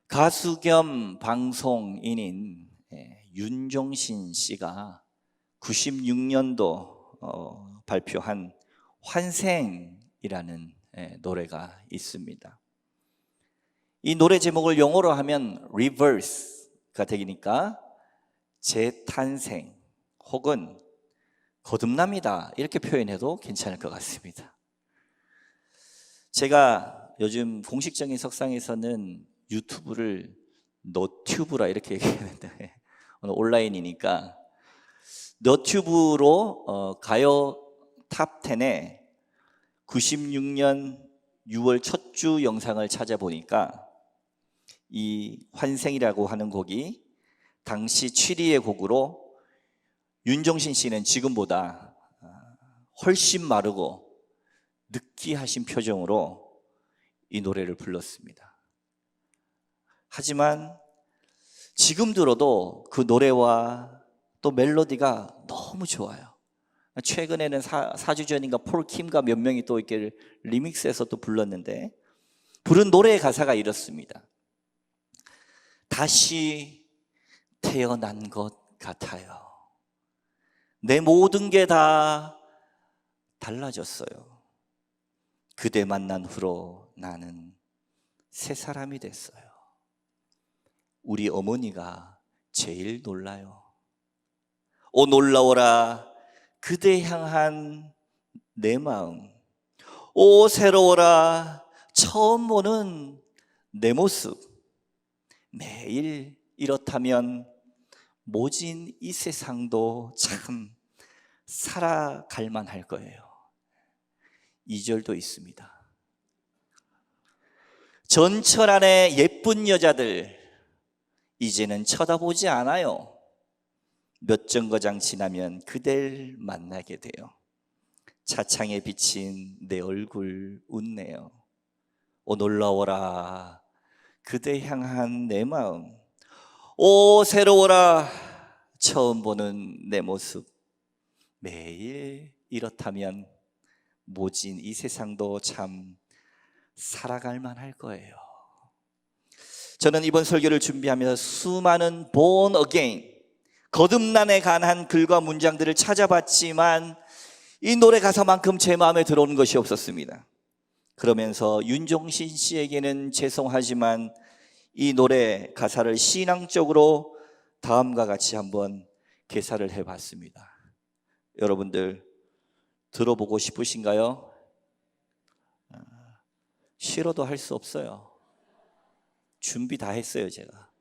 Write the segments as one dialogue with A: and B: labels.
A: 가수 겸 방송인인 윤종신 씨가 96년도 발표한 환생이라는 노래가 있습니다. 이 노래 제목을 영어로 하면 Reverse가 되니까 재탄생 혹은 거듭납니다 이렇게 표현해도 괜찮을 것 같습니다. 제가 요즘 공식적인 석상에서는 유튜브를 너튜브라 이렇게 얘기하는데 오늘 온라인이니까 너튜브로 가요 탑10에 96년 6월 첫 주 영상을 찾아보니까 이 환생이라고 하는 곡이 당시 7위의 곡으로 윤종신 씨는 지금보다 훨씬 마르고 느끼하신 표정으로 이 노래를 불렀습니다. 하지만 지금 들어도 그 노래와 또 멜로디가 너무 좋아요. 최근에는 4주 전인가 폴킴과 몇 명이 또 이렇게 리믹스해서 또 불렀는데 부른 노래의 가사가 이렇습니다. 다시 태어난 것 같아요. 내 모든 게 다 달라졌어요. 그대 만난 후로 나는 새 사람이 됐어요. 우리 어머니가 제일 놀라요. 오 놀라워라 그대 향한 내 마음. 오 새로워라 처음 보는 내 모습. 매일 이렇다면 모진 이 세상도 참 살아갈 만할 거예요. 2절도 있습니다. 전철 안에 예쁜 여자들 이제는 쳐다보지 않아요. 몇 정거장 지나면 그댈 만나게 돼요. 차창에 비친 내 얼굴 웃네요. 오 놀라워라 그대 향한 내 마음. 오 새로워라 처음 보는 내 모습. 매일 이렇다면 모진 이 세상도 참 살아갈 만할 거예요. 저는 이번 설교를 준비하면서 수많은 born again 거듭남에 관한 글과 문장들을 찾아봤지만 이 노래 가사만큼 제 마음에 들어오는 것이 없었습니다. 그러면서 윤종신 씨에게는 죄송하지만 이 노래 가사를 신앙적으로 다음과 같이 한번 개사를 해봤습니다. 여러분들 들어보고 싶으신가요? 싫어도 할 수 없어요. 준비 다 했어요 제가.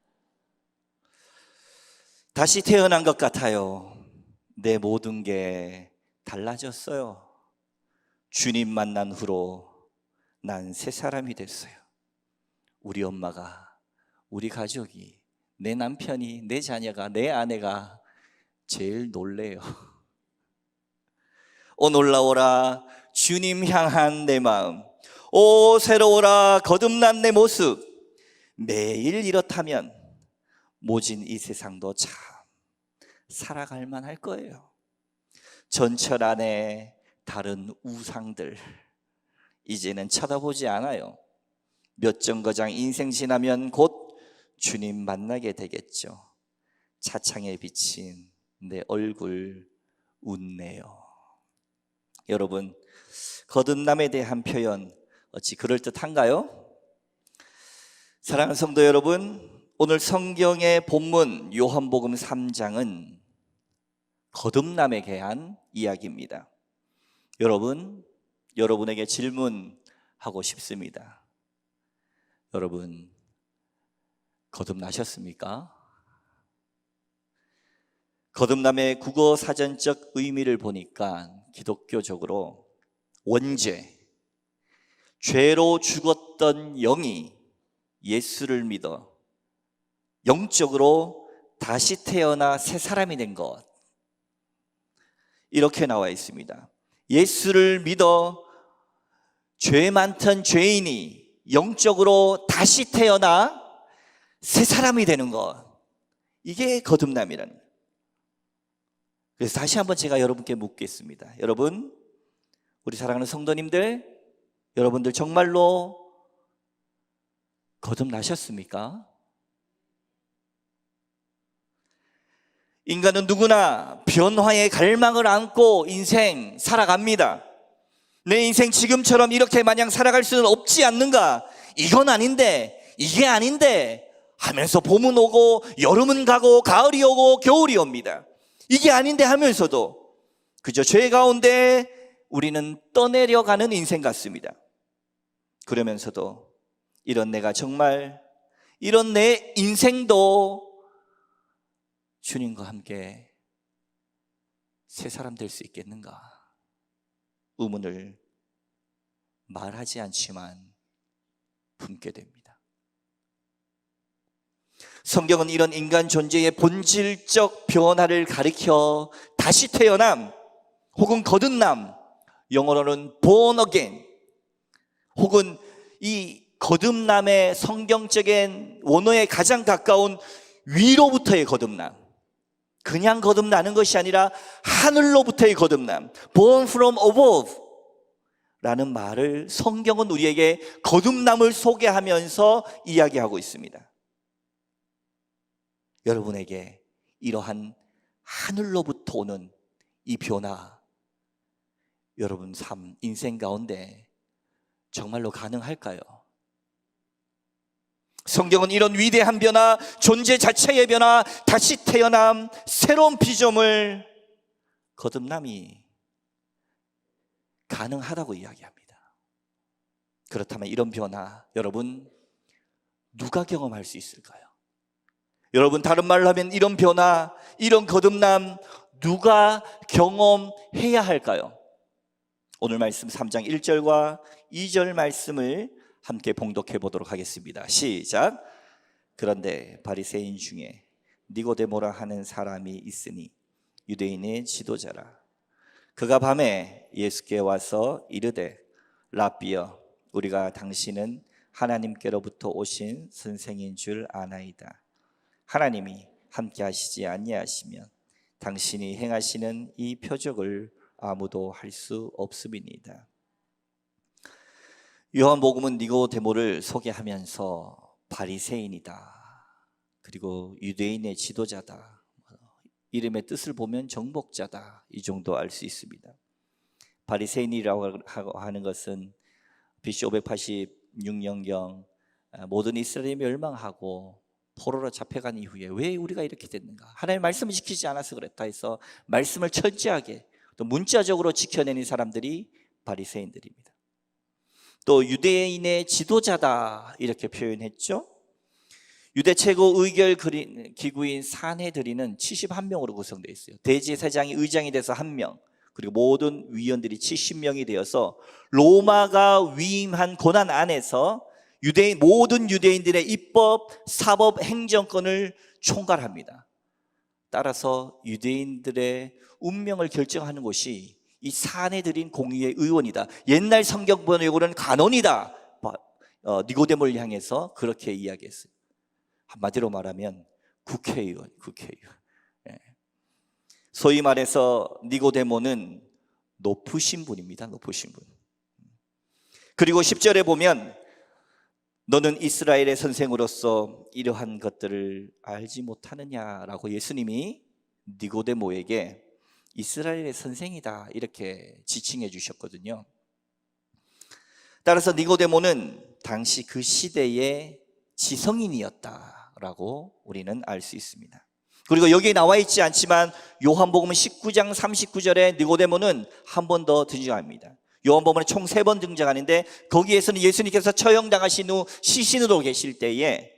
A: 다시 태어난 것 같아요. 내 모든 게 달라졌어요. 주님 만난 후로 난 새 사람이 됐어요. 우리 엄마가, 우리 가족이, 내 남편이, 내 자녀가, 내 아내가 제일 놀래요. 오 놀라워라 주님 향한 내 마음. 오 새로워라 거듭난 내 모습. 매일 이렇다면 모진 이 세상도 참 살아갈 만할 거예요. 전철 안에 다른 우상들 이제는 쳐다보지 않아요. 몇 정거장 인생 지나면 곧 주님 만나게 되겠죠. 차창에 비친 내 얼굴 웃네요. 여러분 거듭남에 대한 표현 어찌 그럴듯한가요? 사랑하는 성도 여러분, 오늘 성경의 본문 요한복음 3장은 거듭남에 대한 이야기입니다. 여러분에게 질문하고 싶습니다. 여러분 거듭나셨습니까? 거듭남의 국어 사전적 의미를 보니까 기독교적으로 원죄, 죄로 죽었던 영이 예수를 믿어 영적으로 다시 태어나 새 사람이 된 것, 이렇게 나와 있습니다. 예수를 믿어 죄 많던 죄인이 영적으로 다시 태어나 새 사람이 되는 것, 이게 거듭남이라는 거예요. 그래서 다시 한번 제가 여러분께 묻겠습니다. 여러분, 우리 사랑하는 성도님들, 여러분들 정말로 거듭나셨습니까? 인간은 누구나 변화의 갈망을 안고 인생 살아갑니다. 내 인생 지금처럼 이렇게 마냥 살아갈 수는 없지 않는가? 이건 아닌데, 이게 아닌데 하면서 봄은 오고 여름은 가고 가을이 오고 겨울이 옵니다. 이게 아닌데 하면서도 그저 죄 가운데 우리는 떠내려가는 인생 같습니다. 그러면서도 이런 내가 정말 이런 내 인생도 주님과 함께 새 사람 될 수 있겠는가? 의문을 말하지 않지만 품게 됩니다. 성경은 이런 인간 존재의 본질적 변화를 가리켜 다시 태어남 혹은 거듭남, 영어로는 born again, 혹은 이 거듭남의 성경적인 원어에 가장 가까운 위로부터의 거듭남, 그냥 거듭나는 것이 아니라 하늘로부터의 거듭남, born from above 라는 말을 성경은 우리에게 거듭남을 소개하면서 이야기하고 있습니다. 여러분에게 이러한 하늘로부터 오는 이 변화, 여러분 삶, 인생 가운데 정말로 가능할까요? 성경은 이런 위대한 변화, 존재 자체의 변화, 다시 태어남, 새로운 피조물, 거듭남이 가능하다고 이야기합니다. 그렇다면 이런 변화, 여러분 누가 경험할 수 있을까요? 여러분 다른 말로 하면 이런 변화, 이런 거듭남 누가 경험해야 할까요? 오늘 말씀 3장 1절과 2절 말씀을 함께 봉독해 보도록 하겠습니다. 시작. 그런데 바리새인 중에 니고데모라 하는 사람이 있으니 유대인의 지도자라. 그가 밤에 예수께 와서 이르되 랍비여, 우리가 당신은 하나님께로부터 오신 선생인 줄 아나이다. 하나님이 함께 하시지 아니하시면 당신이 행하시는 이 표적을 아무도 할 수 없음이니이다. 요한복음은 니고데모를 소개하면서 바리새인이다, 그리고 유대인의 지도자다, 이름의 뜻을 보면 정복자다, 이 정도 알 수 있습니다. 바리새인이라고 하는 것은 BC 586년경 모든 이스라엘이 멸망하고 포로로 잡혀간 이후에 왜 우리가 이렇게 됐는가? 하나님의 말씀을 지키지 않아서 그랬다 해서 말씀을 철저하게 또 문자적으로 지켜내는 사람들이 바리새인들입니다. 또 유대인의 지도자다 이렇게 표현했죠. 유대 최고 의결 기구인 산헤드린은 71명으로 구성되어 있어요. 대제사장이 의장이 돼서 1명, 그리고 모든 위원들이 70명이 되어서 로마가 위임한 권한 안에서 모든 유대인들의 입법, 사법, 행정권을 총괄합니다. 따라서 유대인들의 운명을 결정하는 곳이 이 산헤드린 공의의 의원이다. 옛날 성경 번역으로는 간원이다. 니고데모를 향해서 그렇게 이야기했어요. 한마디로 말하면 국회의원. 소위 말해서 니고데모는 높으신 분입니다. 높으신 분. 그리고 10절에 보면 너는 이스라엘의 선생으로서 이러한 것들을 알지 못하느냐라고 예수님이 니고데모에게 이스라엘의 선생이다 이렇게 지칭해 주셨거든요. 따라서 니고데모는 당시 그 시대의 지성인이었다라고 우리는 알 수 있습니다. 그리고 여기에 나와 있지 않지만 요한복음 19장 39절에 니고데모는 한 번 더 등장합니다. 요한복음에 총 3번 등장하는데 거기에서는 예수님께서 처형당하신 후 시신으로 계실 때에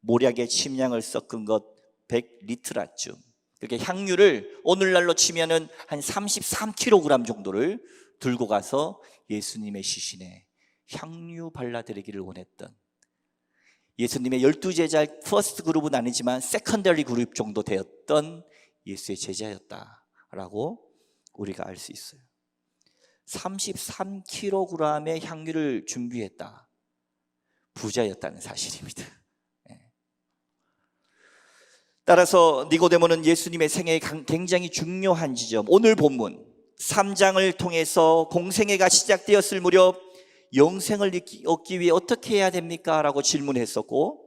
A: 모략의 침향을 섞은 것 100리트라쯤, 그렇게 향유를 오늘날로 치면은 한 33kg 정도를 들고 가서 예수님의 시신에 향유 발라드리기를 원했던, 예수님의 12제자 퍼스트 그룹은 아니지만 세컨더리 그룹 정도 되었던 예수의 제자였다라고 우리가 알 수 있어요. 33kg의 향유를 준비했다. 부자였다는 사실입니다. 따라서 니고데모는 예수님의 생애에 굉장히 중요한 지점, 오늘 본문 3장을 통해서 공생애가 시작되었을 무렵 영생을 얻기 위해 어떻게 해야 됩니까? 라고 질문했었고,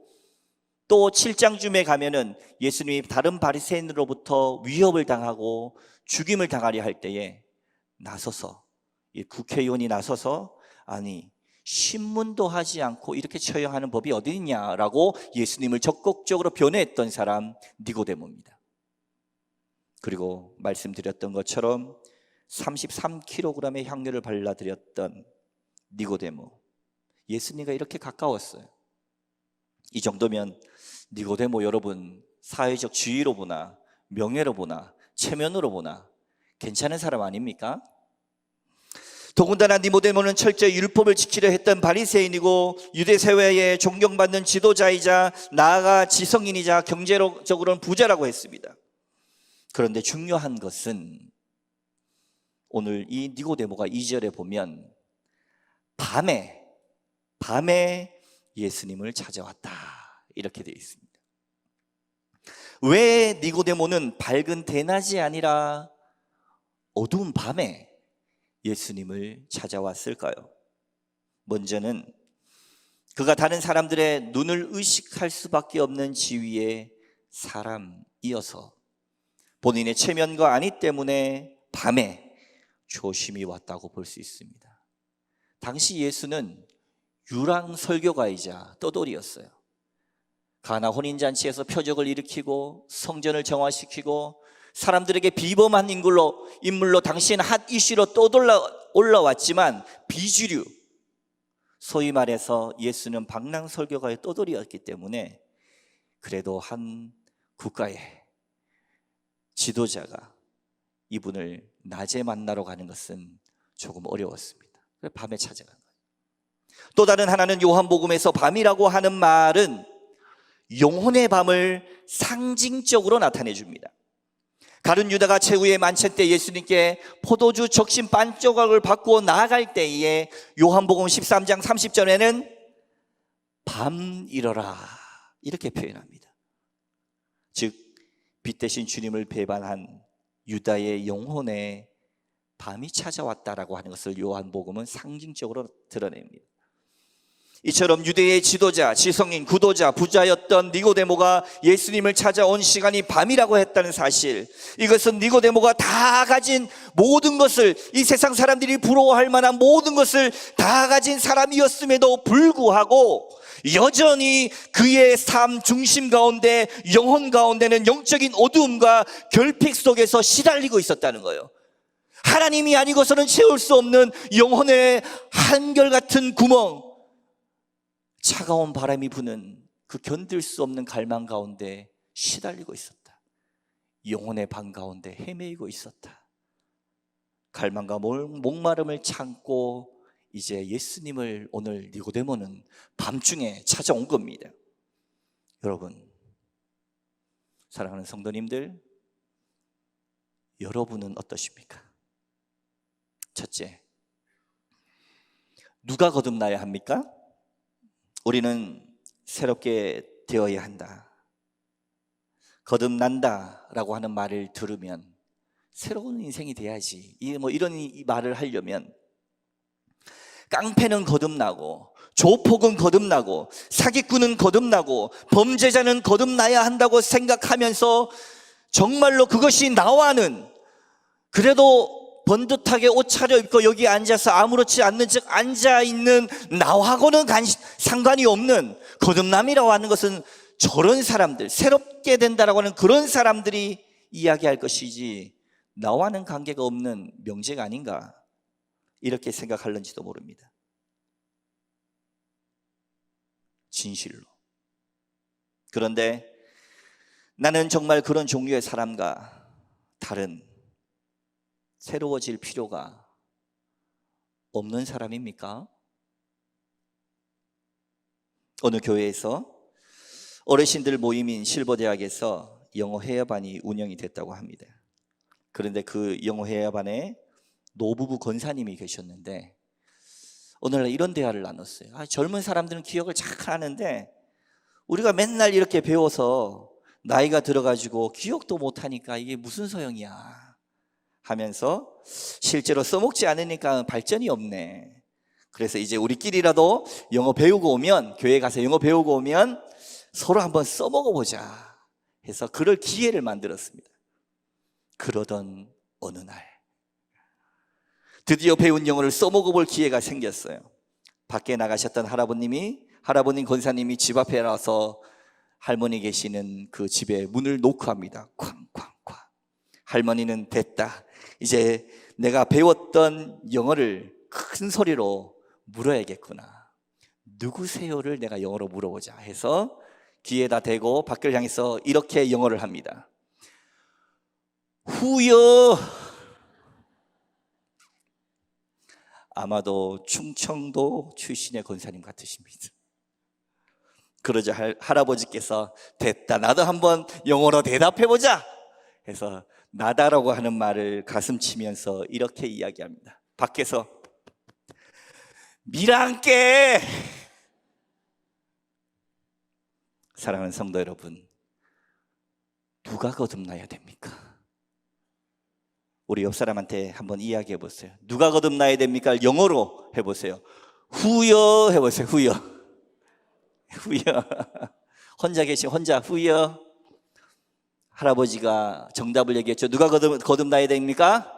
A: 또 7장쯤에 가면은 예수님이 다른 바리새인으로부터 위협을 당하고 죽임을 당하려 할 때에 나서서, 이 국회의원이 나서서, 아니 신문도 하지 않고 이렇게 처형하는 법이 어디 있냐라고 예수님을 적극적으로 변호했던 사람 니고데모입니다. 그리고 말씀드렸던 것처럼 33kg의 향료를 발라드렸던 니고데모, 예수님과 이렇게 가까웠어요. 이 정도면 니고데모 여러분, 사회적 지위로 보나 명예로 보나 체면으로 보나 괜찮은 사람 아닙니까? 더군다나 니고데모는 철저히 율법을 지키려 했던 바리새인이고 유대 사회에 존경받는 지도자이자 나아가 지성인이자 경제적으로는 부자라고 했습니다. 그런데 중요한 것은 오늘 이 니고데모가 2절에 보면 밤에 예수님을 찾아왔다 이렇게 되어 있습니다. 왜 니고데모는 밝은 대낮이 아니라 어두운 밤에 예수님을 찾아왔을까요? 먼저는 그가 다른 사람들의 눈을 의식할 수밖에 없는 지위의 사람이어서 본인의 체면과 안위 때문에 밤에 조심히 왔다고 볼 수 있습니다. 당시 예수는 유랑 설교가이자 떠돌이였어요. 가나 혼인잔치에서 표적을 일으키고 성전을 정화시키고 사람들에게 비범한 인물로 당시에는 핫 이슈로 올라왔지만 비주류, 소위 말해서 예수는 방랑 설교가의 떠돌이였기 때문에 그래도 한 국가의 지도자가 이분을 낮에 만나러 가는 것은 조금 어려웠습니다. 그래서 밤에 찾아간 거예요. 또 다른 하나는 요한복음에서 밤이라고 하는 말은 영혼의 밤을 상징적으로 나타내 줍니다. 가룟 유다가 최후의 만찬 때 예수님께 포도주 적신 반조각을 받고 나아갈 때에 요한복음 13장 30절에는 밤이러라 이렇게 표현합니다. 즉 빛 대신 주님을 배반한 유다의 영혼에 밤이 찾아왔다라고 하는 것을 요한복음은 상징적으로 드러냅니다. 이처럼 유대의 지도자, 지성인, 구도자, 부자였던 니고데모가 예수님을 찾아온 시간이 밤이라고 했다는 사실, 이것은 니고데모가 다 가진 모든 것을, 이 세상 사람들이 부러워할 만한 모든 것을 다 가진 사람이었음에도 불구하고 여전히 그의 삶 중심 가운데, 영혼 가운데는 영적인 어두움과 결핍 속에서 시달리고 있었다는 거예요. 하나님이 아니고서는 채울 수 없는 영혼의 한결같은 구멍, 차가운 바람이 부는 그 견딜 수 없는 갈망 가운데 시달리고 있었다. 영혼의 방 가운데 헤매이고 있었다. 갈망과 목마름을 참고 이제 예수님을 오늘 니고데모는 밤중에 찾아온 겁니다. 여러분, 사랑하는 성도님들, 여러분은 어떠십니까? 첫째, 누가 거듭나야 합니까? 우리는 새롭게 되어야 한다. 거듭난다라고 하는 말을 들으면 새로운 인생이 돼야지. 이런 말을 하려면 깡패는 거듭나고 조폭은 거듭나고 사기꾼은 거듭나고 범죄자는 거듭나야 한다고 생각하면서 정말로 그것이 나와는, 그래도 번듯하게 옷 차려입고 여기 앉아서 아무렇지 않는 척 앉아있는 나하고는 상관이 없는 거듭남이라고 하는 것은 저런 사람들, 새롭게 된다라고 하는 그런 사람들이 이야기할 것이지 나와는 관계가 없는 명제가 아닌가, 이렇게 생각할는지도 모릅니다. 진실로. 그런데 나는 정말 그런 종류의 사람과 다른 새로워질 필요가 없는 사람입니까? 어느 교회에서 어르신들 모임인 실버대학에서 영어 회화반이 운영이 됐다고 합니다. 그런데 그 영어 회화반에 노부부 권사님이 계셨는데 어느 날 이런 대화를 나눴어요. 젊은 사람들은 기억을 잘 하는데 우리가 맨날 이렇게 배워서 나이가 들어가지고 기억도 못하니까 이게 무슨 소용이야 하면서 실제로 써먹지 않으니까 발전이 없네. 그래서 이제 우리끼리라도 영어 배우고 오면, 교회 가서 영어 배우고 오면 서로 한번 써먹어보자 해서 그럴 기회를 만들었습니다. 그러던 어느 날 드디어 배운 영어를 써먹어볼 기회가 생겼어요. 밖에 나가셨던 할아버님 권사님이 집 앞에 나와서 할머니 계시는 그 집에 문을 노크합니다. 쾅쾅쾅. 할머니는 됐다, 이제 내가 배웠던 영어를 큰 소리로 물어야겠구나. 누구세요를 내가 영어로 물어보자 해서 귀에다 대고 밖을 향해서 이렇게 영어를 합니다. 후여. 아마도 충청도 출신의 권사님 같으십니다. 그러자 할아버지께서 됐다, 나도 한번 영어로 대답해보자 해서 나다라고 하는 말을 가슴 치면서 이렇게 이야기합니다. 밖에서 미랑께. 사랑하는 성도 여러분, 누가 거듭나야 됩니까? 우리 옆 사람한테 한번 이야기해 보세요. 누가 거듭나야 됩니까? 영어로 해보세요. 후여 해보세요. 후여. 후여. 혼자 후여. 할아버지가 정답을 얘기했죠. 누가 거듭나야 됩니까?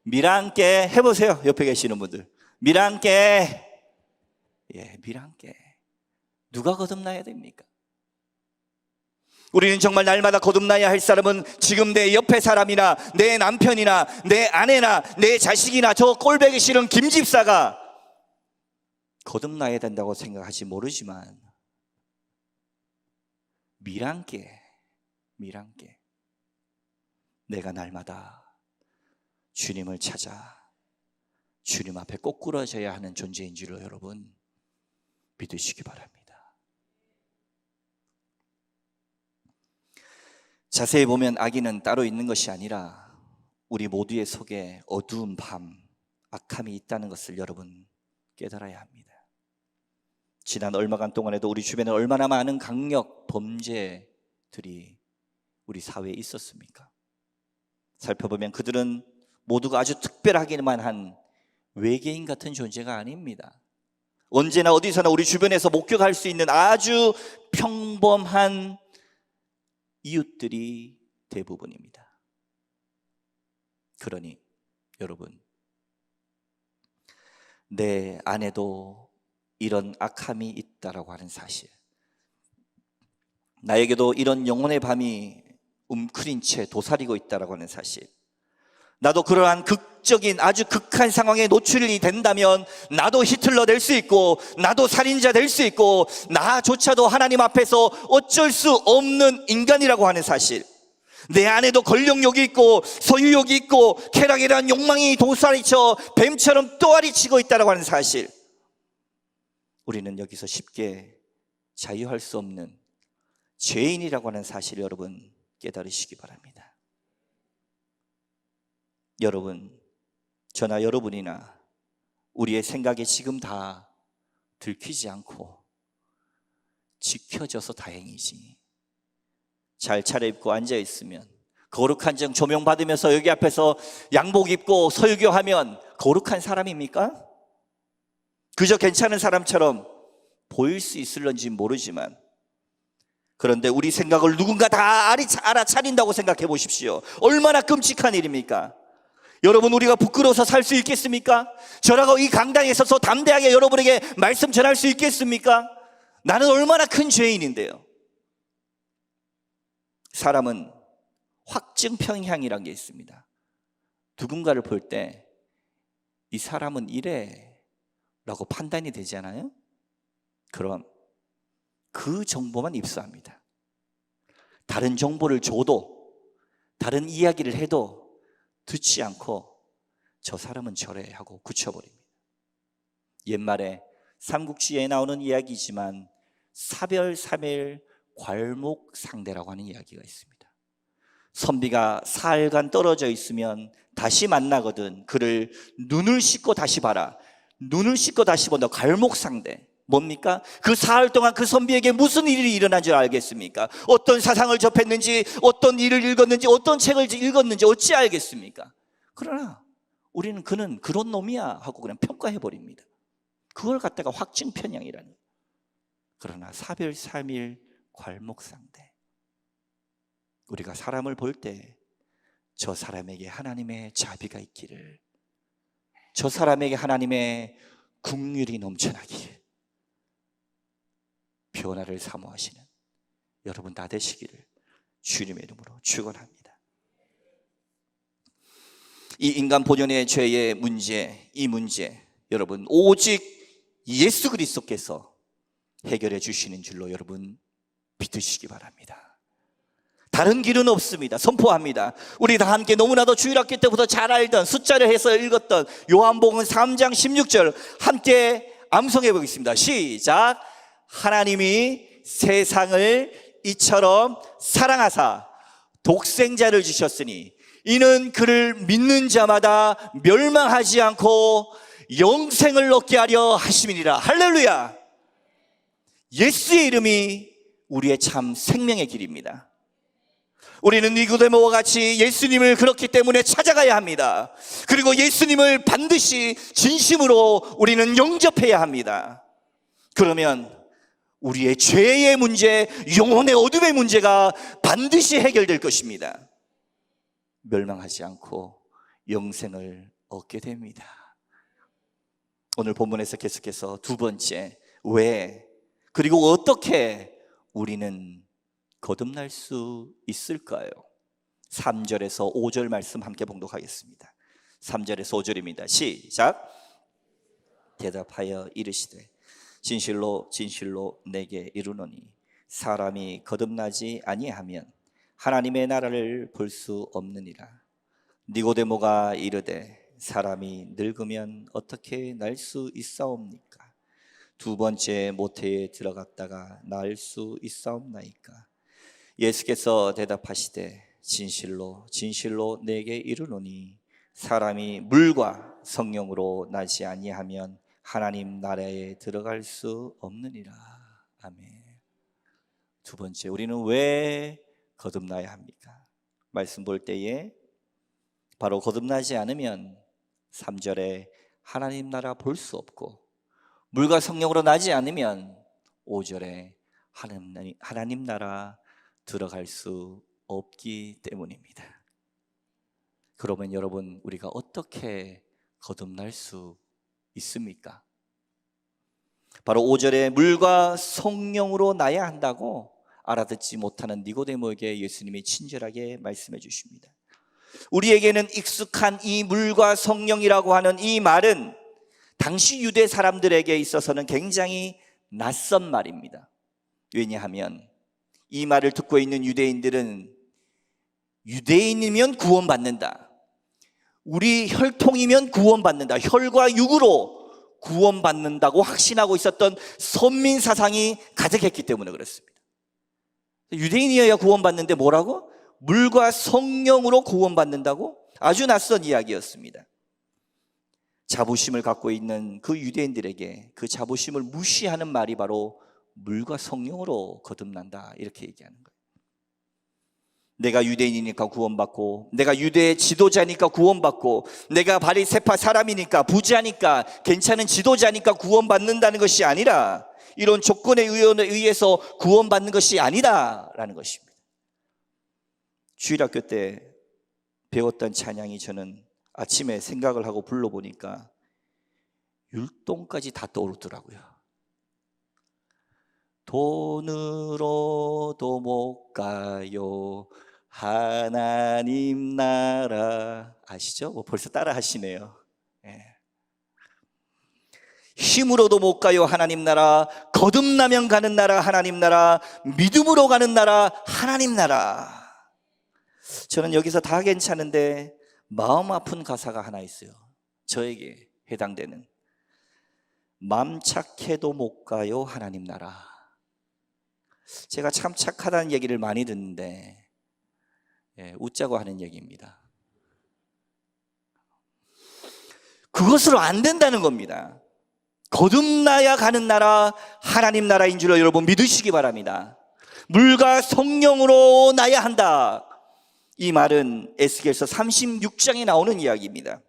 A: 미랑께 해보세요. 옆에 계시는 분들. 미랑께. 예, 미랑께. 누가 거듭나야 됩니까? 우리는 정말 날마다 거듭나야 할 사람은 지금 내 옆에 사람이나 내 남편이나 내 아내나 내 자식이나 저 꼴보기 싫은 김집사가 거듭나야 된다고 생각하지 모르지만 미랑께 내가 날마다 주님을 찾아 주님 앞에 꼬꾸라져야 하는 존재인 줄로 여러분 믿으시기 바랍니다. 자세히 보면 악인은 따로 있는 것이 아니라 우리 모두의 속에 어두운 밤, 악함이 있다는 것을 여러분 깨달아야 합니다. 지난 얼마간 동안에도 우리 주변에 얼마나 많은 강력 범죄들이 우리 사회에 있었습니까? 살펴보면 그들은 모두가 아주 특별하기만 한 외계인 같은 존재가 아닙니다. 언제나 어디서나 우리 주변에서 목격할 수 있는 아주 평범한 이웃들이 대부분입니다. 그러니 여러분, 내 안에도 이런 악함이 있다라고 하는 사실, 나에게도 이런 영혼의 밤이 움크린 채 도사리고 있다라고 하는 사실, 나도 그러한 극적인 아주 극한 상황에 노출이 된다면 나도 히틀러 될 수 있고 나도 살인자 될 수 있고 나조차도 하나님 앞에서 어쩔 수 없는 인간이라고 하는 사실, 내 안에도 권력욕이 있고 소유욕이 있고 쾌락이라는 욕망이 도사리쳐 뱀처럼 또아리치고 있다고 하는 사실, 우리는 여기서 쉽게 자유할 수 없는 죄인이라고 하는 사실을 여러분 깨달으시기 바랍니다. 여러분, 저나 여러분이나 우리의 생각에 지금 다 들키지 않고 지켜져서 다행이지, 잘 차려입고 앉아있으면, 거룩한 정 조명 받으면서 여기 앞에서 양복 입고 설교하면 거룩한 사람입니까? 그저 괜찮은 사람처럼 보일 수 있을런지 모르지만, 그런데 우리 생각을 누군가 다 알아차린다고 생각해 보십시오. 얼마나 끔찍한 일입니까? 여러분, 우리가 부끄러워서 살 수 있겠습니까? 저라고 이 강당에 서서 담대하게 여러분에게 말씀 전할 수 있겠습니까? 나는 얼마나 큰 죄인인데요. 사람은 확증 편향이라는 게 있습니다. 누군가를 볼 때 이 사람은 이래 라고 판단이 되잖아요. 그럼 그 정보만 입수합니다. 다른 정보를 줘도, 다른 이야기를 해도 듣지 않고 저 사람은 저래 하고 굳혀버립니다. 옛말에 삼국지에 나오는 이야기지만 사별사멸 괄목상대라고 하는 이야기가 있습니다. 선비가 사흘간 떨어져 있으면 다시 만나거든 그를 눈을 씻고 다시 봐라, 눈을 씻고 다시 본다. 괄목상대 뭡니까? 그 사흘 동안 그 선비에게 무슨 일이 일어난 줄 알겠습니까? 어떤 사상을 접했는지, 어떤 일을 읽었는지, 어떤 책을 읽었는지 어찌 알겠습니까? 그러나 우리는 그는 그런 놈이야 하고 그냥 평가해버립니다. 그걸 갖다가 확증 편향이라는 거예요. 그러나 사별 3일 괄목상대, 우리가 사람을 볼 때 저 사람에게 하나님의 자비가 있기를, 저 사람에게 하나님의 긍휼이 넘쳐나기를, 변화를 사모하시는 여러분 다 되시기를 주님의 이름으로 축원합니다. 이 인간 본연의 죄의 문제, 이 문제 여러분 오직 예수 그리스도께서 해결해 주시는 줄로 여러분 믿으시기 바랍니다. 다른 길은 없습니다. 선포합니다. 우리 다 함께 너무나도 주일학교 때부터 잘 알던, 숫자를 해서 읽었던 요한복음 3장 16절 함께 암송해 보겠습니다. 시작. 하나님이 세상을 이처럼 사랑하사 독생자를 주셨으니 이는 그를 믿는 자마다 멸망하지 않고 영생을 얻게 하려 하심이니라. 할렐루야. 예수의 이름이 우리의 참 생명의 길입니다. 우리는 니고데모와 같이 예수님을 그렇기 때문에 찾아가야 합니다. 그리고 예수님을 반드시 진심으로 우리는 영접해야 합니다. 그러면 우리의 죄의 문제, 영혼의 어둠의 문제가 반드시 해결될 것입니다. 멸망하지 않고 영생을 얻게 됩니다. 오늘 본문에서 계속해서 두 번째, 왜 그리고 어떻게 우리는 거듭날 수 있을까요? 3절에서 5절 말씀 함께 봉독하겠습니다. 3절에서 5절입니다. 시작. 대답하여 이르시되 진실로 진실로 내게 이르노니 사람이 거듭나지 아니하면 하나님의 나라를 볼 수 없느니라. 니고데모가 이르되 사람이 늙으면 어떻게 날 수 있사옵니까? 두 번째 모태에 들어갔다가 날 수 있사옵나이까? 예수께서 대답하시되 진실로 진실로 내게 이르노니 사람이 물과 성령으로 나지 아니하면 하나님 나라에 들어갈 수 없느니라. 아멘. 두 번째, 우리는 왜 거듭나야 합니까? 말씀 볼 때에 바로 거듭나지 않으면 3절에 하나님 나라 볼 수 없고, 물과 성령으로 나지 않으면 5절에 하나님 나라 들어갈 수 없기 때문입니다. 그러면 여러분, 우리가 어떻게 거듭날 수 있습니까? 바로 5절에 물과 성령으로 나야 한다고 알아듣지 못하는 니고데모에게 예수님이 친절하게 말씀해 주십니다. 우리에게는 익숙한 이 물과 성령이라고 하는 이 말은 당시 유대 사람들에게 있어서는 굉장히 낯선 말입니다. 왜냐하면 이 말을 듣고 있는 유대인들은 유대인이면 구원받는다, 우리 혈통이면 구원받는다, 혈과 육으로 구원받는다고 확신하고 있었던 선민 사상이 가득했기 때문에 그렇습니다. 유대인이어야 구원받는데 뭐라고? 물과 성령으로 구원받는다고? 아주 낯선 이야기였습니다. 자부심을 갖고 있는 그 유대인들에게 그 자부심을 무시하는 말이 바로 물과 성령으로 거듭난다, 이렇게 얘기하는 거예요. 내가 유대인이니까 구원받고, 내가 유대 지도자니까 구원받고, 내가 바리새파 사람이니까 부자니까 괜찮은 지도자니까 구원받는다는 것이 아니라, 이런 조건에 의해서 구원받는 것이 아니다라는 것입니다. 주일학교 때 배웠던 찬양이 저는 아침에 생각을 하고 불러보니까 율동까지 다 떠오르더라고요. 돈으로도 못 가요 하나님 나라. 아시죠? 벌써 따라 하시네요. 힘으로도 못 가요 하나님 나라, 거듭나면 가는 나라 하나님 나라, 믿음으로 가는 나라 하나님 나라. 저는 여기서 다 괜찮은데 마음 아픈 가사가 하나 있어요. 저에게 해당되는, 맘 착해도 못 가요 하나님 나라. 제가 참 착하다는 얘기를 많이 듣는데 웃자고 하는 얘기입니다. 그것으로 안 된다는 겁니다. 거듭나야 가는 나라 하나님 나라인 줄로 여러분 믿으시기 바랍니다. 물과 성령으로 나야 한다. 이 말은 에스겔서 36장에 나오는 이야기입니다.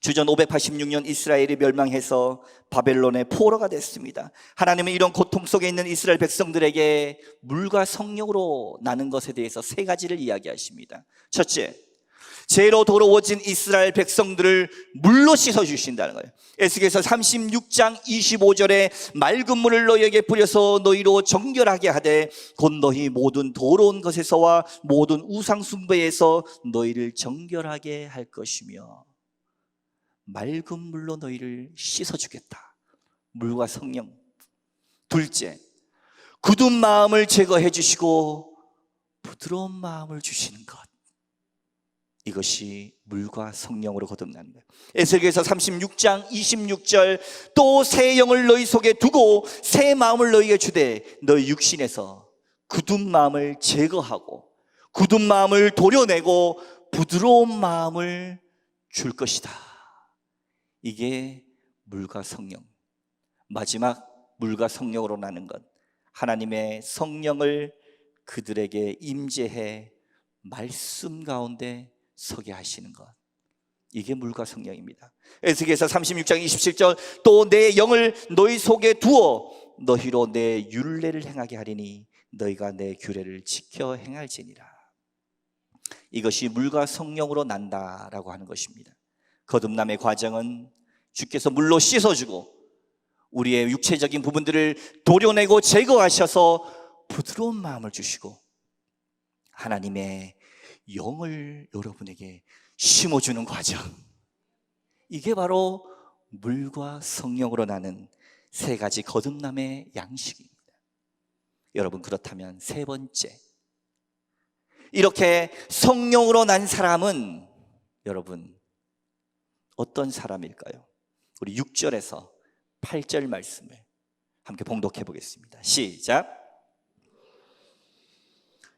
A: 주전 586년 이스라엘이 멸망해서 바벨론의 포로가 됐습니다. 하나님은 이런 고통 속에 있는 이스라엘 백성들에게 물과 성령으로 나는 것에 대해서 세 가지를 이야기하십니다. 첫째, 죄로 더러워진 이스라엘 백성들을 물로 씻어주신다는 거예요. 에스겔서 36장 25절에 맑은 물을 너희에게 뿌려서 너희로 정결하게 하되 곧 너희 모든 더러운 것에서와 모든 우상 숭배에서 너희를 정결하게 할 것이며 맑은 물로 너희를 씻어주겠다. 물과 성령. 둘째, 굳은 마음을 제거해 주시고 부드러운 마음을 주시는 것. 이것이 물과 성령으로 거듭나는 거예요. 에스겔서 36장 26절 또 새 영을 너희 속에 두고 새 마음을 너희에게 주되 너희 육신에서 굳은 마음을 제거하고 굳은 마음을 도려내고 부드러운 마음을 줄 것이다. 이게 물과 성령. 마지막 물과 성령으로 나는 것, 하나님의 성령을 그들에게 임재해 말씀 가운데 서게 하시는 것, 이게 물과 성령입니다. 에스겔서 36장 27절 또 내 영을 너희 속에 두어 너희로 내 율례를 행하게 하리니 너희가 내 규례를 지켜 행할지니라. 이것이 물과 성령으로 난다라고 하는 것입니다. 거듭남의 과정은 주께서 물로 씻어주고 우리의 육체적인 부분들을 도려내고 제거하셔서 부드러운 마음을 주시고 하나님의 영을 여러분에게 심어주는 과정, 이게 바로 물과 성령으로 나는 세 가지 거듭남의 양식입니다. 여러분, 그렇다면 세 번째, 이렇게 성령으로 난 사람은 여러분 어떤 사람일까요? 우리 6절에서 8절 말씀을 함께 봉독해 보겠습니다. 시작.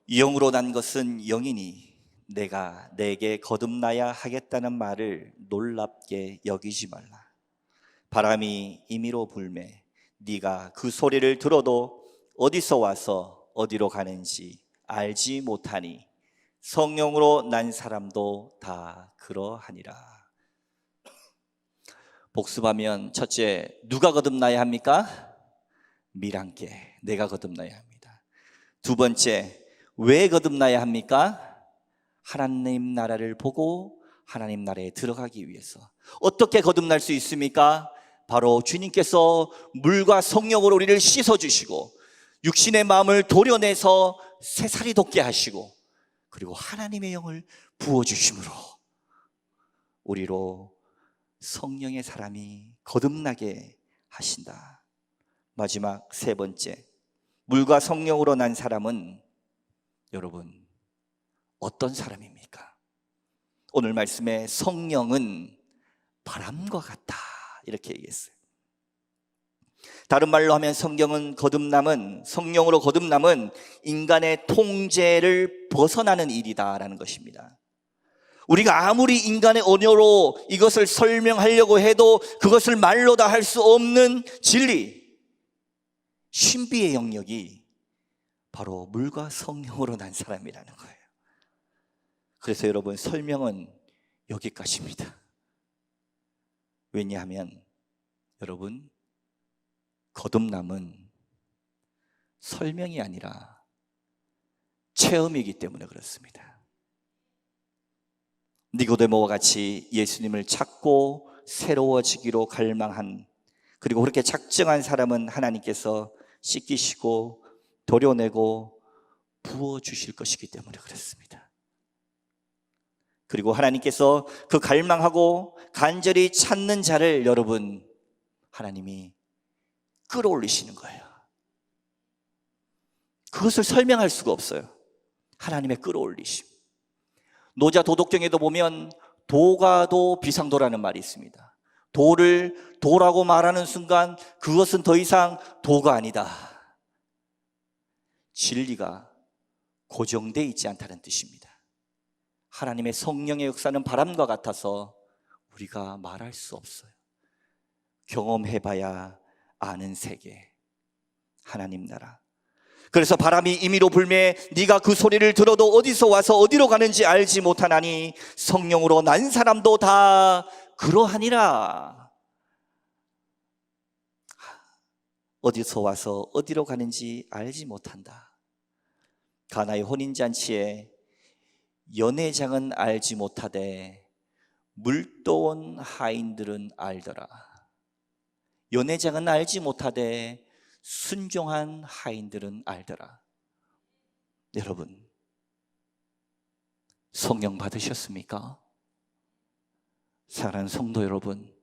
A: 영으로 난 것은 영이니 내가 내게 거듭나야 하겠다는 말을 놀랍게 여기지 말라. 바람이 임의로 불매 네가 그 소리를 들어도 어디서 와서 어디로 가는지 알지 못하니 성령으로 난 사람도 다 그러하니라. 복습하면 첫째, 누가 거듭나야 합니까? 밀함께 내가 거듭나야 합니다. 두 번째, 왜 거듭나야 합니까? 하나님 나라를 보고 하나님 나라에 들어가기 위해서. 어떻게 거듭날 수 있습니까? 바로 주님께서 물과 성령으로 우리를 씻어주시고 육신의 마음을 도려내서 새살이 돋게 하시고 그리고 하나님의 영을 부어주심으로 우리로 성령의 사람이 거듭나게 하신다. 마지막 세 번째, 물과 성령으로 난 사람은 여러분 어떤 사람입니까? 오늘 말씀에 성령은 바람과 같다 이렇게 얘기했어요. 다른 말로 하면 성령으로 거듭남은 인간의 통제를 벗어나는 일이다라는 것입니다. 우리가 아무리 인간의 언어로 이것을 설명하려고 해도 그것을 말로 다 할 수 없는 진리, 신비의 영역이 바로 물과 성령으로 난 사람이라는 거예요. 그래서 여러분, 설명은 여기까지입니다. 왜냐하면 여러분, 거듭남은 설명이 아니라 체험이기 때문에 그렇습니다. 니고데모와 같이 예수님을 찾고 새로워지기로 갈망한, 그리고 그렇게 작정한 사람은 하나님께서 씻기시고 도려내고 부어주실 것이기 때문에 그렇습니다. 그리고 하나님께서 그 갈망하고 간절히 찾는 자를 여러분, 하나님이 끌어올리시는 거예요. 그것을 설명할 수가 없어요. 하나님의 끌어올리심. 노자 도덕경에도 보면 도가도 비상도라는 말이 있습니다. 도를 도라고 말하는 순간 그것은 더 이상 도가 아니다. 진리가 고정되어 있지 않다는 뜻입니다. 하나님의 성령의 역사는 바람과 같아서 우리가 말할 수 없어요. 경험해봐야 아는 세계, 하나님 나라. 그래서 바람이 임의로 불매 네가 그 소리를 들어도 어디서 와서 어디로 가는지 알지 못하나니 성령으로 난 사람도 다 그러하니라. 어디서 와서 어디로 가는지 알지 못한다. 가나의 혼인잔치에 연회장은 알지 못하되 물도원 하인들은 알더라. 연회장은 알지 못하되 순종한 하인들은 알더라. 여러분, 성령 받으셨습니까? 사랑하는 성도 여러분,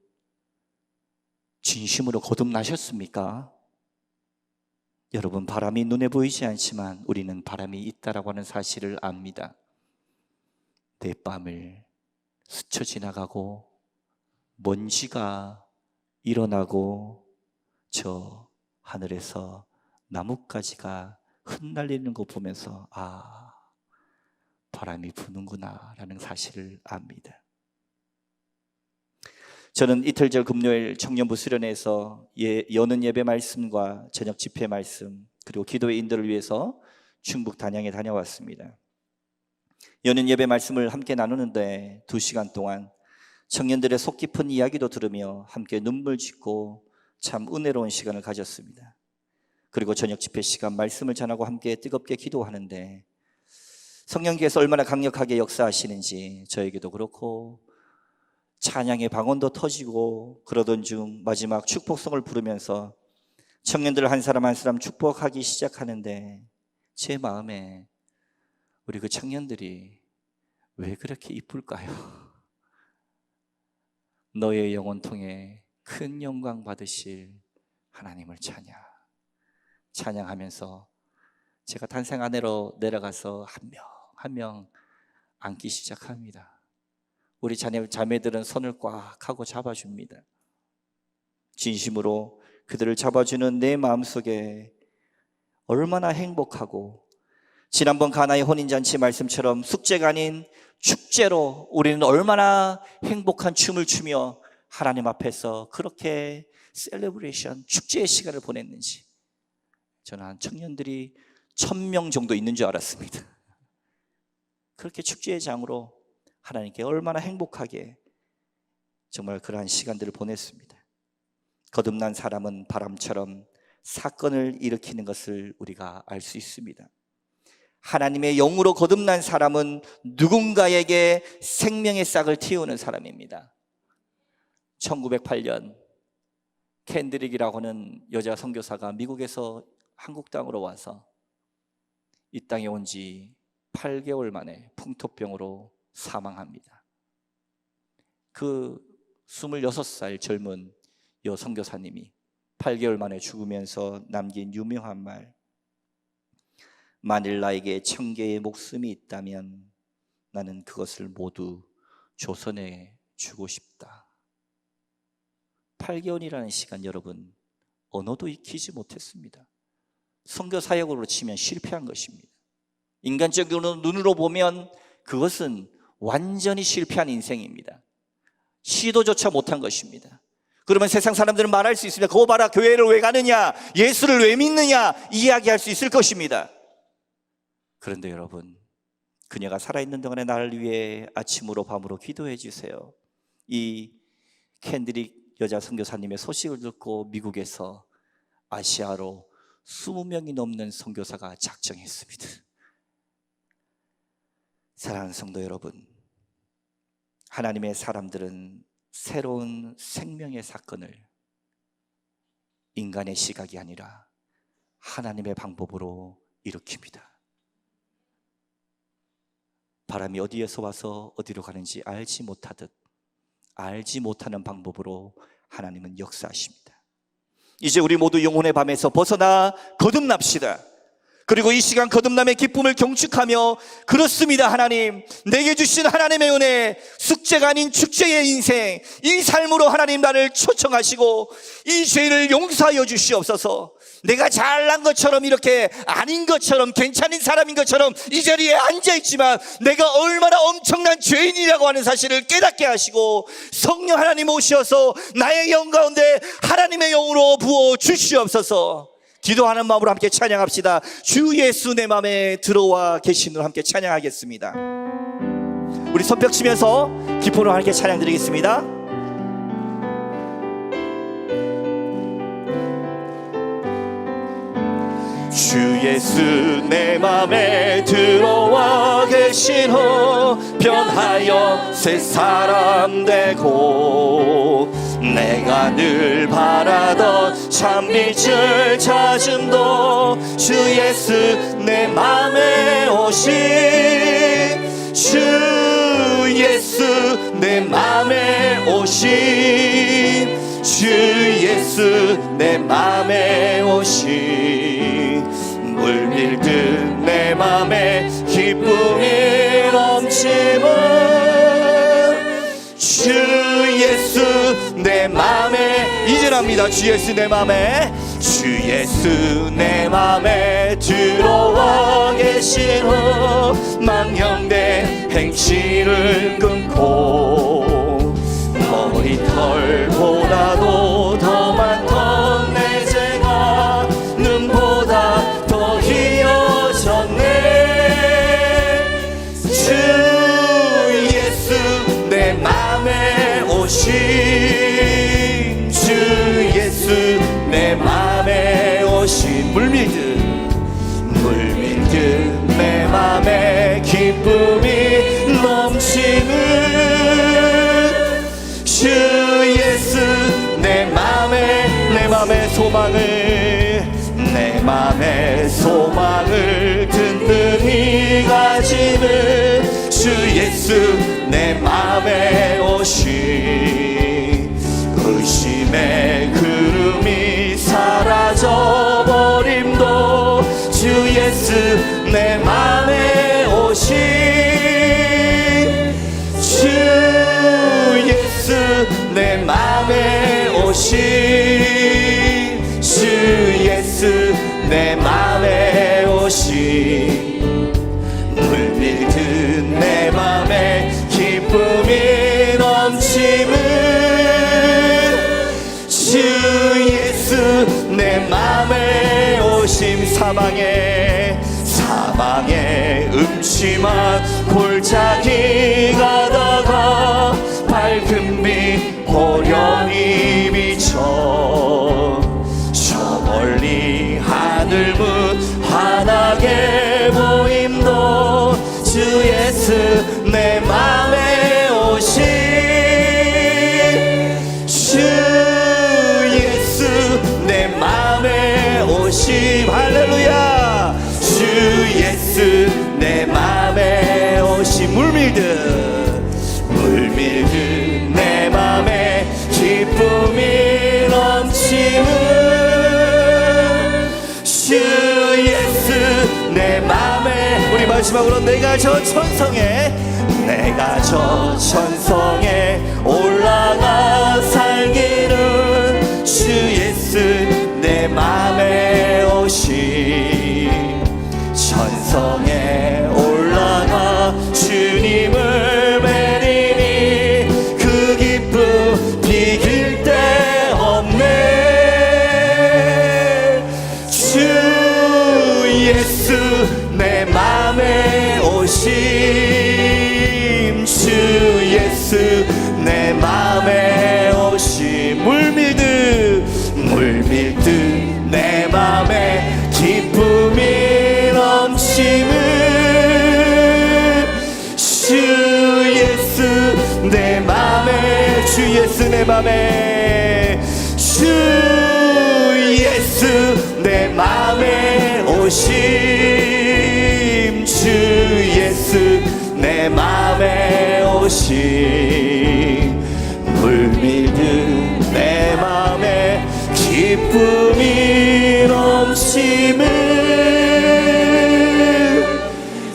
A: 진심으로 거듭나셨습니까? 여러분, 바람이 눈에 보이지 않지만 우리는 바람이 있다라고 하는 사실을 압니다. 내 뺨을 스쳐 지나가고 먼지가 일어나고 저 하늘에서 나뭇가지가 흩날리는 거 보면서 아, 바람이 부는구나 라는 사실을 압니다. 저는 이틀절 금요일 청년부 수련회에서 여는 예배 말씀과 저녁 집회 말씀 그리고 기도의 인도를 위해서 충북 단양에 다녀왔습니다. 여는 예배 말씀을 함께 나누는데 2시간 동안 청년들의 속 깊은 이야기도 들으며 함께 눈물 짓고 참 은혜로운 시간을 가졌습니다. 그리고 저녁 집회 시간 말씀을 전하고 함께 뜨겁게 기도하는데 성령께서 얼마나 강력하게 역사하시는지 저에게도 그렇고 찬양의 방언도 터지고 그러던 중 마지막 축복성을 부르면서 청년들 한 사람 한 사람 축복하기 시작하는데 제 마음에 우리 그 청년들이 왜 그렇게 이쁠까요? 너의 영혼 통해 큰 영광 받으실 하나님을 찬양하면서 제가 탄생 아내로 내려가서 한 명 한 명 안기 시작합니다. 우리 자매들은 손을 꽉 하고 잡아줍니다. 진심으로 그들을 잡아주는 내 마음속에 얼마나 행복하고 지난번 가나의 혼인잔치 말씀처럼 숙제가 아닌 축제로 우리는 얼마나 행복한 춤을 추며 하나님 앞에서 그렇게 셀레브레이션, 축제의 시간을 보냈는지 저는 한 청년들이 1000명 정도 있는 줄 알았습니다. 그렇게 축제의 장으로 하나님께 얼마나 행복하게 정말 그러한 시간들을 보냈습니다. 거듭난 사람은 바람처럼 사건을 일으키는 것을 우리가 알 수 있습니다. 하나님의 영으로 거듭난 사람은 누군가에게 생명의 싹을 틔우는 사람입니다. 1908년 캔드릭이라고 하는 여자 선교사가 미국에서 한국 땅으로 와서 이 땅에 온 지 8개월 만에 풍토병으로 사망합니다. 그 26살 젊은 여 선교사님이 8개월 만에 죽으면서 남긴 유명한 말, 만일 나에게 1000개의 목숨이 있다면 나는 그것을 모두 조선에 주고 싶다. 8개월이라는 시간 여러분 언어도 익히지 못했습니다. 선교 사역으로 치면 실패한 것입니다. 인간적으로 눈으로 보면 그것은 완전히 실패한 인생입니다. 시도조차 못한 것입니다. 그러면 세상 사람들은 말할 수 있습니다. 그거 봐라, 교회를 왜 가느냐, 예수를 왜 믿느냐 이야기할 수 있을 것입니다. 그런데 여러분, 그녀가 살아있는 동안에 나를 위해 아침으로 밤으로 기도해 주세요. 이 캔드릭 여자 선교사님의 소식을 듣고 미국에서 아시아로 20명이 넘는 선교사가 작정했습니다. 사랑하는 성도 여러분, 하나님의 사람들은 새로운 생명의 사건을 인간의 시각이 아니라 하나님의 방법으로 일으킵니다. 바람이 어디에서 와서 어디로 가는지 알지 못하듯 알지 못하는 방법으로 하나님은 역사하십니다. 이제 우리 모두 영혼의 밤에서 벗어나 거듭납시다. 그리고 이 시간 거듭남의 기쁨을 경축하며 그렇습니다. 하나님, 내게 주신 하나님의 은혜, 숙제가 아닌 축제의 인생, 이 삶으로 하나님 나를 초청하시고 이 죄를 용서하여 주시옵소서. 내가 잘난 것처럼 이렇게 아닌 것처럼 괜찮은 사람인 것처럼 이 자리에 앉아있지만 내가 얼마나 엄청난 죄인이라고 하는 사실을 깨닫게 하시고 성령 하나님 오셔서 나의 영 가운데 하나님의 영으로 부어 주시옵소서. 기도하는 마음으로 함께 찬양합시다. 주 예수 내 맘에 들어와 계신으로 함께 찬양하겠습니다. 우리 손뼉 치면서 기쁨으로 함께 찬양 드리겠습니다. 주 예수 내 맘에 들어와 계시오. 변하여 새 사람 되고 내가 늘 바라던 참빛을 찾음도 주 예수 내 맘에 오신 주 예수 내 맘에 오신 주 예수 내 맘에 오신 물밀듯 내 맘에 기쁨이 넘치는 주 예수 내 맘에 이제랍니다. 주 예수 내 맘에 주 예수 내 맘에 들어와 계시오. 망령된 행실을 끊고 머리털보다도 더 많던 내 죄가 눈보다 더 희어졌네. 주 예수 내 맘에 오신 주 예수 내 맘에 오신 물밀듯 내 맘에 기쁨이 넘치는 주 예수 내 맘에 소망을 든든히 가지는 주 예수 내 맘에 오신 의심의 구름이 사라져 버림도 주 예수 내 맘에 오신 주 예수 내 맘에 오신 주 예수 내 맘에 오신 물밀듯 내 맘에 기쁨이 넘치는 주 예수 내 맘에 오심 사망의 음침한 골짜기 가다가 밝은 빛 호련히 비쳐 저 멀리 하늘 문 환하게 보임도 주 예수 내 맘에 오신 주 예수 내 맘에 오심 할렐루야 주 예수 내 맘에 오심 물밀듯 내 맘에 기쁨이 넘치는 주 예수 내 맘에 우리 마지막으로 내가 저 천성에 올라가 살기는 주 예수 내 맘에 오신 천성에 올라가 주님을 뵈리니 그 기쁨 비길 데 없네 주 예수 내 맘에 오심 주 예수 내 맘에 오심 물밀듯 내 맘에 기쁨이 넘치는 주 예수 내 맘에 주 예수 내 맘에 주 예수 내 맘에 오심 주 예수 내 맘에 오심 물밀듯 내 맘에 기쁨이 넘치는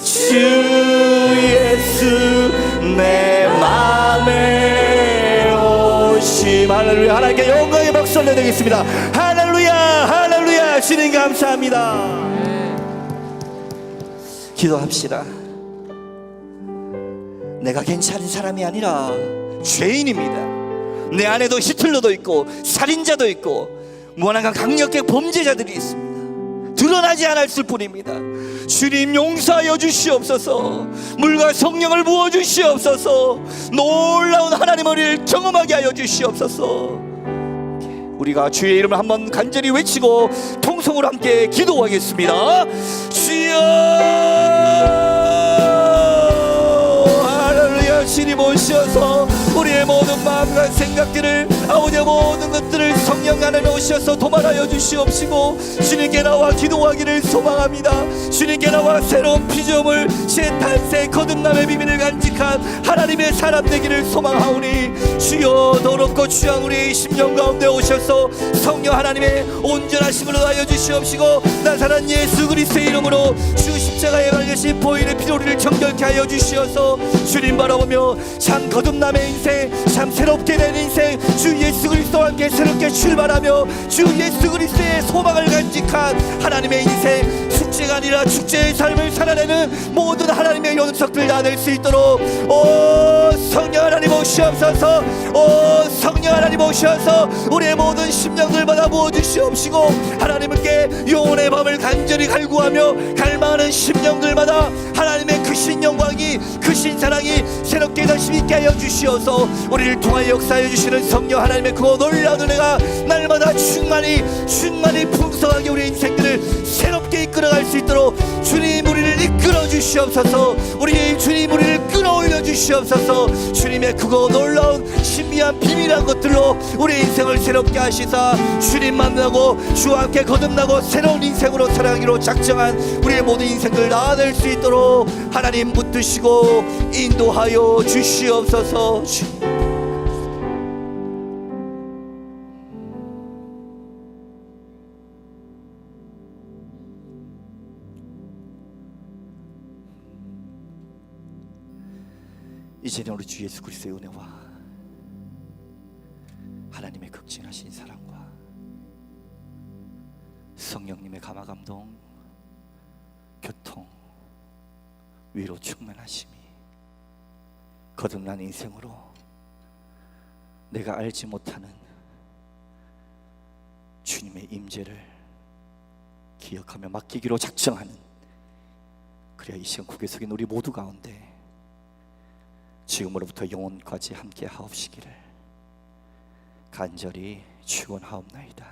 A: 주 예수 내 맘에 오심 할렐루야 하나님께 영광의 박수 올려드리겠습니다. 할렐루야 할렐루야 주님 감사합니다. 기도합시다. 내가 괜찮은 사람이 아니라 죄인입니다. 내 안에도 히틀러도 있고 살인자도 있고 무한한 강력한 범죄자들이 있습니다. 드러나지 않았을 뿐입니다. 주님 용서하여 주시옵소서. 물과 성령을 부어 주시옵소서. 놀라운 하나님의 은혜를 경험하게 하여 주시옵소서. 우리가 주의 이름을 한번 간절히 외치고 통성으로 함께 기도하겠습니다. 주여, 할렐루야. 주님 오셔서 우리의 모든 마음과 생각들을, 아버지의 모든 것들을 성령 안에 오셔서 도말하여 주시옵시고, 주님께 나와 기도하기를 소망합니다. 주님께 나와 새로운 피조물 재탄생 거듭남의 비밀을 간직한 하나님의 사람 되기를 소망하오니, 주여 더럽고 취한 우리의 심령 가운데 오셔서 성령 하나님의 온전하심을 하여 주시옵시고, 나사렛 예수 그리스도의 이름으로 주 십자가에 달리신 보일의 피로 우리를 정결케 하여 주시어서 주님 바라보며 참 거듭남의 인생, 참 새롭게 된 인생, 주 예수 그리스도와 함께 새롭게 출발하며 주 예수 그리스도의 소망을 간직한 하나님의 인생, 축제가 아니라 축제의 삶을 살아내는 모든 하나님의 영성들 다 될 수 있도록 오 성령 하나님 오시옵소서. 오 성령 하나님 오셔서 우리의 모든 심령들마다 부어주시옵시고, 하나님께 영혼의 밤을 간절히 갈구하며 갈망하는 심령들마다 하나님의 크신 영광이, 크신 사랑이 새롭게 다시 있게 하여 주시어서 우리를 통하여 역사해 주시는 성령 하나님의 그 놀라운 은혜가 날마다 충만히 풍성하게 우리 인생들을 새롭게 이끌어갈 수 있도록 주님 우리를 이끌어 주시옵소서. 우리 주님 우리를 끌어올려 주시옵소서. 주님의 크고 놀라운 신비한 비밀한 것들로 우리 인생을 새롭게 하시사 주님 만나고 주와 함께 거듭나고 새로운 인생으로 살아가기로 작정한 우리의 모든 인생들 나아낼 수 있도록 하나님 붙드시고 인도하여 주시옵소서. 이제는 우리 주 예수 그리스도의 은혜와 하나님의 극진하신 사랑과 성령님의 감화 감동, 교통, 위로 충만하심이 거듭난 인생으로 내가 알지 못하는 주님의 임재를 기억하며 맡기기로 작정하는, 그래야 이 시간 국에 서긴 우리 모두 가운데 지금으로부터 영원까지 함께 하옵시기를 간절히 축원하옵나이다.